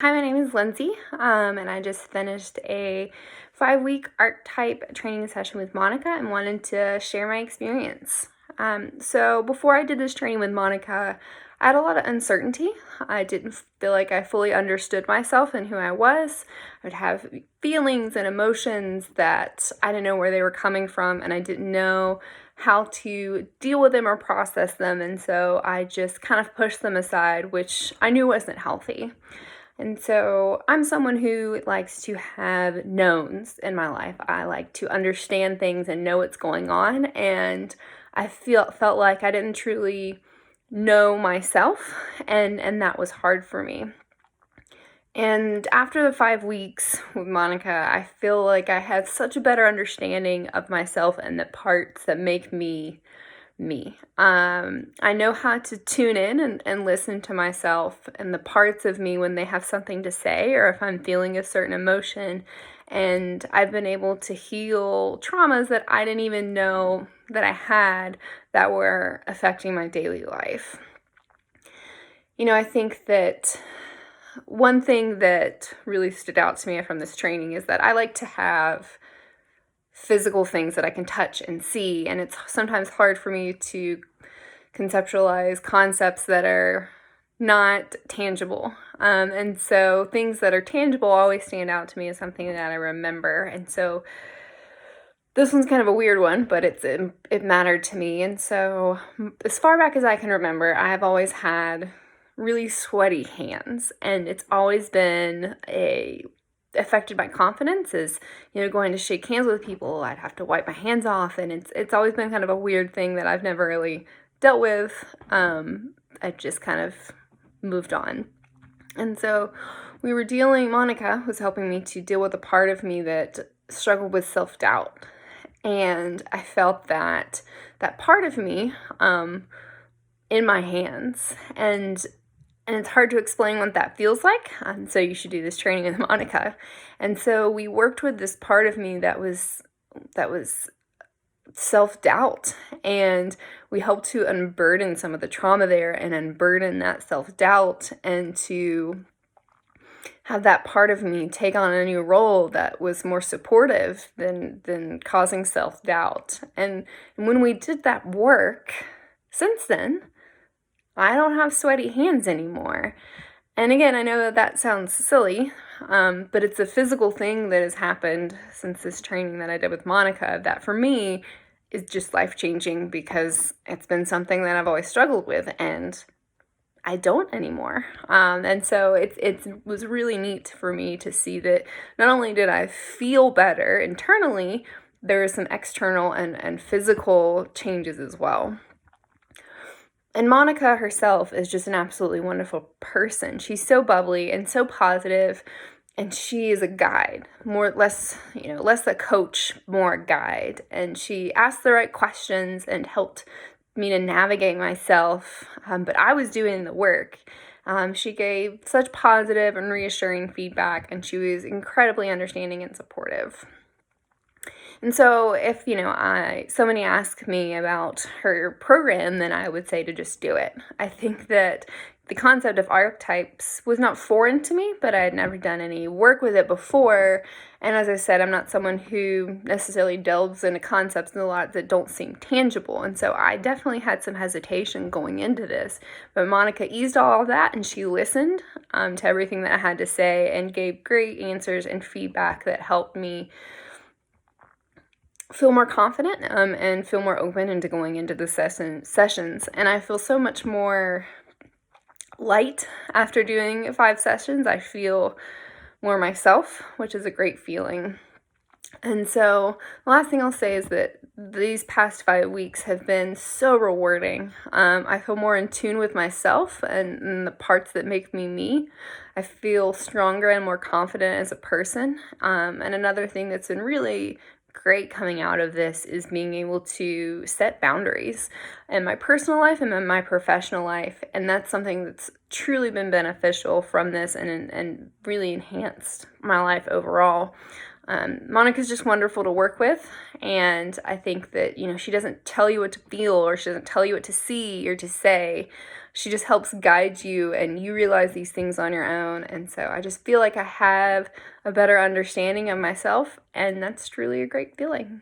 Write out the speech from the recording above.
Hi, my name is Lindsay, and I just finished a 5-week archetype training session with Monica and wanted to share my experience. So before I did this training with Monica, I had a lot of uncertainty. I didn't feel like I fully understood myself and who I was. I'd have feelings and emotions that I didn't know where they were coming from, and I didn't know how to deal with them or process them, and so I just kind of pushed them aside, which I knew wasn't healthy. And so I'm someone who likes to have knowns in my life. I like to understand things and know what's going on. And I felt like I didn't truly know myself, and that was hard for me. And after the 5 weeks with Monica, I feel like I have such a better understanding of myself and the parts that make me me. I know how to tune in and listen to myself and the parts of me when they have something to say or if I'm feeling a certain emotion. And I've been able to heal traumas that I didn't even know that I had that were affecting my daily life. I think that one thing that really stood out to me from this training is that I like to have physical things that I can touch and see, and it's sometimes hard for me to conceptualize concepts that are not tangible. And so things that are tangible always stand out to me as something that I remember. And so this one's kind of a weird one, but it mattered to me. And so as far back as I can remember, I have always had really sweaty hands, and it's always been affected my confidence. Is going to shake hands with people, I'd have to wipe my hands off, and it's always been kind of a weird thing that I've never really dealt with. I just kind of moved on. And so Monica was helping me to deal with a part of me that struggled with self-doubt. And I felt that part of me in my hands. And it's hard to explain what that feels like. So you should do this training with Monica. And so we worked with this part of me that was self-doubt, and we helped to unburden some of the trauma there and unburden that self-doubt, and to have that part of me take on a new role that was more supportive than causing self-doubt. And when we did that work, since then, I don't have sweaty hands anymore. And again, I know that sounds silly, but it's a physical thing that has happened since this training that I did with Monica that for me is just life-changing, because it's been something that I've always struggled with, and I don't anymore. And so it was really neat for me to see that not only did I feel better internally, there were some external and physical changes as well. And Monica herself is just an absolutely wonderful person. She's so bubbly and so positive, and she is a guide, less a coach, more a guide. And she asked the right questions and helped me to navigate myself, but I was doing the work. She gave such positive and reassuring feedback, and she was incredibly understanding and supportive. And so if, somebody asked me about her program, then I would say to just do it. I think that the concept of archetypes was not foreign to me, but I had never done any work with it before. And as I said, I'm not someone who necessarily delves into concepts a lot that don't seem tangible. And so I definitely had some hesitation going into this. But Monica eased all of that, and she listened to everything that I had to say and gave great answers and feedback that helped me feel more confident and feel more open into going into the sessions. And I feel so much more light after doing 5 sessions. I feel more myself, which is a great feeling. And so the last thing I'll say is that these past 5 weeks have been so rewarding. I feel more in tune with myself and the parts that make me me. I feel stronger and more confident as a person. And another thing that's been really great coming out of this is being able to set boundaries in my personal life and in my professional life. And that's something that's truly been beneficial from this and really enhanced my life overall. Monica's just wonderful to work with, and I think that, she doesn't tell you what to feel, or she doesn't tell you what to see or to say. She just helps guide you, and you realize these things on your own. And so I just feel like I have a better understanding of myself, and that's truly a great feeling.